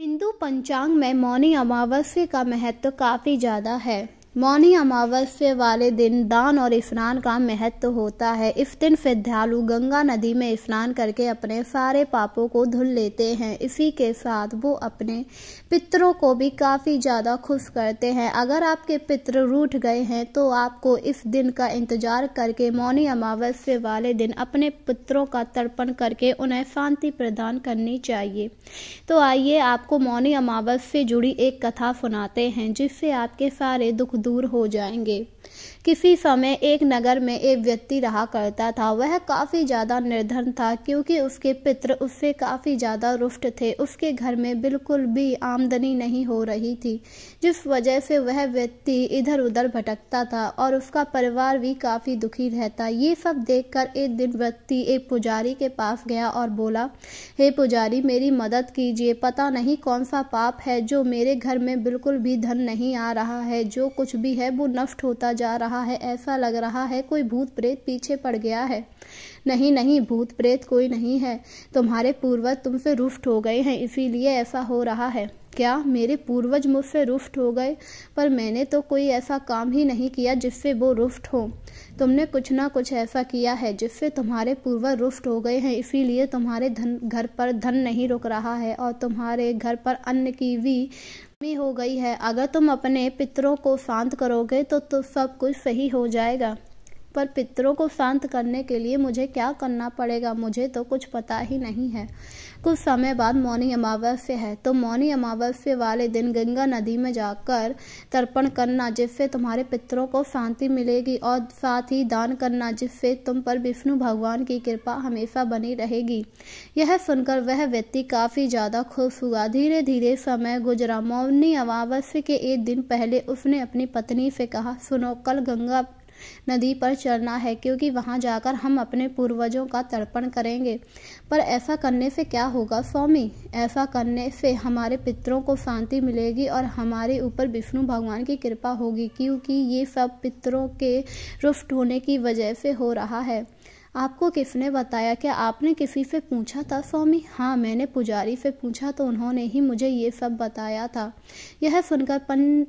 हिंदू पंचांग में मौनी अमावस्या का महत्व काफ़ी ज़्यादा है। मौनी अमावस्या वाले दिन दान और स्नान का महत्व होता है। इस दिन श्रद्धालु गंगा नदी में स्नान करके अपने सारे पापों को धुल लेते हैं। इसी के साथ वो अपने पितरों को भी काफ़ी ज़्यादा खुश करते हैं। अगर आपके पितर रूठ गए हैं तो आपको इस दिन का इंतजार करके मौनी अमावस्या वाले दिन अपने पितरों का तर्पण करके उन्हें शांति प्रदान करनी चाहिए। तो आइए आपको मौनी अमावस्या से जुड़ी एक कथा सुनाते हैं, जिससे आपके सारे दुख दूर हो जाएंगे। किसी समय एक नगर में एक व्यक्ति रहा करता था। वह काफ़ी ज़्यादा निर्धन था, क्योंकि उसके पितर उससे काफ़ी ज़्यादा रुष्ट थे। उसके घर में बिल्कुल भी आमदनी नहीं हो रही थी, जिस वजह से वह व्यक्ति इधर उधर भटकता था और उसका परिवार भी काफ़ी दुखी रहता। ये सब देखकर एक दिन व्यक्ति एक पुजारी के पास गया और बोला, हे पुजारी, मेरी मदद कीजिए। पता नहीं कौन सा पाप है जो मेरे घर में बिल्कुल भी धन नहीं आ रहा है। जो कुछ भी है वो नष्ट होता जा रहा है। ऐसा लग रहा है कोई भूत प्रेत पीछे पड़ गया है। नहीं नहीं, भूत प्रेत कोई नहीं है। तुम्हारे पूर्वज तुमसे रुष्ट हो गए हैं, इसीलिए ऐसा हो रहा है। क्या मेरे पूर्वज मुझसे रुष्ट हो गए? पर मैंने तो कोई ऐसा काम ही नहीं किया जिससे वो रुष्ट हो। तुमने कुछ ना कुछ ऐसा किया है जिससे तुम्हारे पूर्वज रुष्ट हो गए हैं, इसीलिए तुम्हारे घर पर धन नहीं रुक रहा है और तुम्हारे घर पर अन्न की भी कमी हो गई है। अगर तुम अपने पितरों को शांत करोगे तो सब कुछ सही हो जाएगा। पर पितरों को शांत करने के लिए मुझे क्या करना पड़ेगा? मुझे तो कुछ पता ही नहीं है। कुछ समय बाद मौनी अमावस्या है, तो मौनी अमावस्या वाले दिन गंगा नदी में जाकर तर्पण करना, जिससे तुम्हारे पितरों को शांति मिलेगी, और साथ ही दान करना, जिससे तुम पर विष्णु भगवान की कृपा हमेशा बनी रहेगी। यह सुनकर वह व्यक्ति काफ़ी ज़्यादा खुश हुआ। धीरे धीरे समय गुजरा। मौनी अमावस्या के एक दिन पहले उसने अपनी पत्नी से कहा, सुनो, कल गंगा नदी पर चलना है, क्योंकि वहां जाकर हम अपने पूर्वजों का तर्पण करेंगे। पर ऐसा करने से क्या होगा स्वामी? ऐसा करने से हमारे पितरों को शांति मिलेगी और हमारे ऊपर विष्णु भगवान की कृपा होगी, क्योंकि ये सब पितरों के रुष्ट होने की वजह से हो रहा है। आपको किसने बताया? क्या आपने किसी से पूछा था स्वामी? हाँ, मैंने पुजारी से पूछा तो उन्होंने ही मुझे ये सब बताया था। यह सुनकर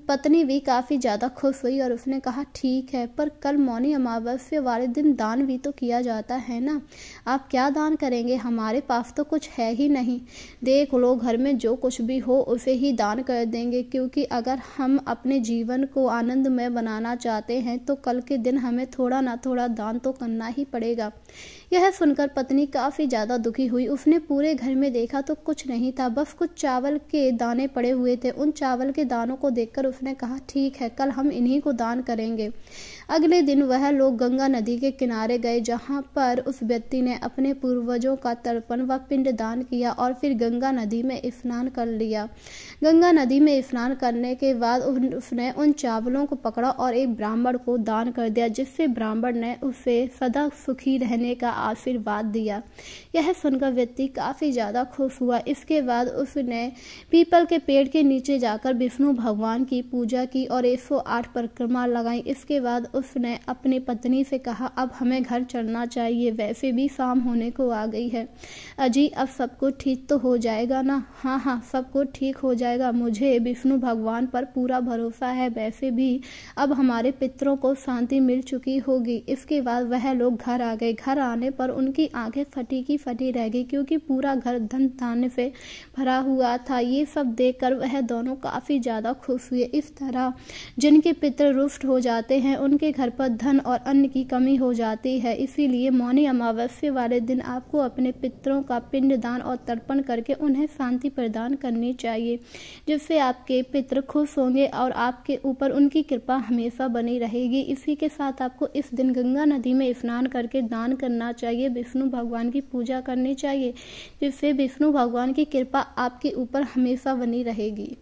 पत्नी भी काफ़ी ज़्यादा खुश हुई और उसने कहा, ठीक है, पर कल मौनी अमावस्या वाले दिन दान भी तो किया जाता है ना। आप क्या दान करेंगे? हमारे पास तो कुछ है ही नहीं। देख लो, घर में जो कुछ भी हो उसे ही दान कर देंगे, क्योंकि अगर हम अपने जीवन को आनंदमय बनाना चाहते हैं तो कल के दिन हमें थोड़ा ना थोड़ा दान तो करना ही पड़ेगा। यह सुनकर पत्नी काफी ज्यादा दुखी हुई। उसने पूरे घर में देखा तो कुछ नहीं था, बस कुछ चावल के दाने पड़े हुए थे। उन चावल के दानों को देखकर उसने कहा, ठीक है, कल हम इन्हीं को दान करेंगे। अगले दिन वह लोग गंगा नदी के किनारे गए, जहां पर उस व्यक्ति ने अपने पूर्वजों का तर्पण व पिंड दान किया और फिर गंगा नदी में स्नान कर लिया। गंगा नदी में स्नान करने के बाद उसने उन चावलों को पकड़ा और एक ब्राह्मण को दान कर दिया, जिससे ब्राह्मण ने उसे सदा सुखी रहने का आशीर्वाद दिया। यह सुनकर व्यक्ति काफी ज्यादा खुश हुआ। इसके बाद उसने पीपल के पेड़ के नीचे जाकर विष्णु भगवान की पूजा की और 108 परिक्रमा लगाई। इसके बाद उसने अपनी पत्नी से कहा, अब हमें घर चलना चाहिए, वैसे भी शाम होने को आ गई है। अजी, अब सब कुछ ठीक तो हो जाएगा ना? हाँ हाँ, सब कुछ ठीक हो जाएगा। मुझे विष्णु भगवान पर पूरा भरोसा है। वैसे भी अब हमारे पितरों को शांति मिल चुकी होगी। इसके बाद वह लोग घर आ गए। घर आने पर उनकी आंखें फटी की फटी रह गई, क्योंकि पूरा घर धन धान्य से भरा हुआ था। ये सब देखकर वह दोनों काफी ज्यादा खुश हुए। इस तरह जिनके पितर रुष्ट हो जाते हैं उनके घर पर धन और अन्न की कमी हो जाती है। इसीलिए मौनी अमावस्या वाले दिन आपको अपने पितरों का पिंड दान और तर्पण करके उन्हें शांति प्रदान करनी चाहिए, जिससे आपके पितर खुश होंगे और आपके ऊपर उनकी कृपा हमेशा बनी रहेगी। इसी के साथ आपको इस दिन गंगा नदी में स्नान करके दान करना चाहिए, विष्णु भगवान की पूजा करनी चाहिए, जिससे विष्णु भगवान की कृपा आपके ऊपर हमेशा बनी रहेगी।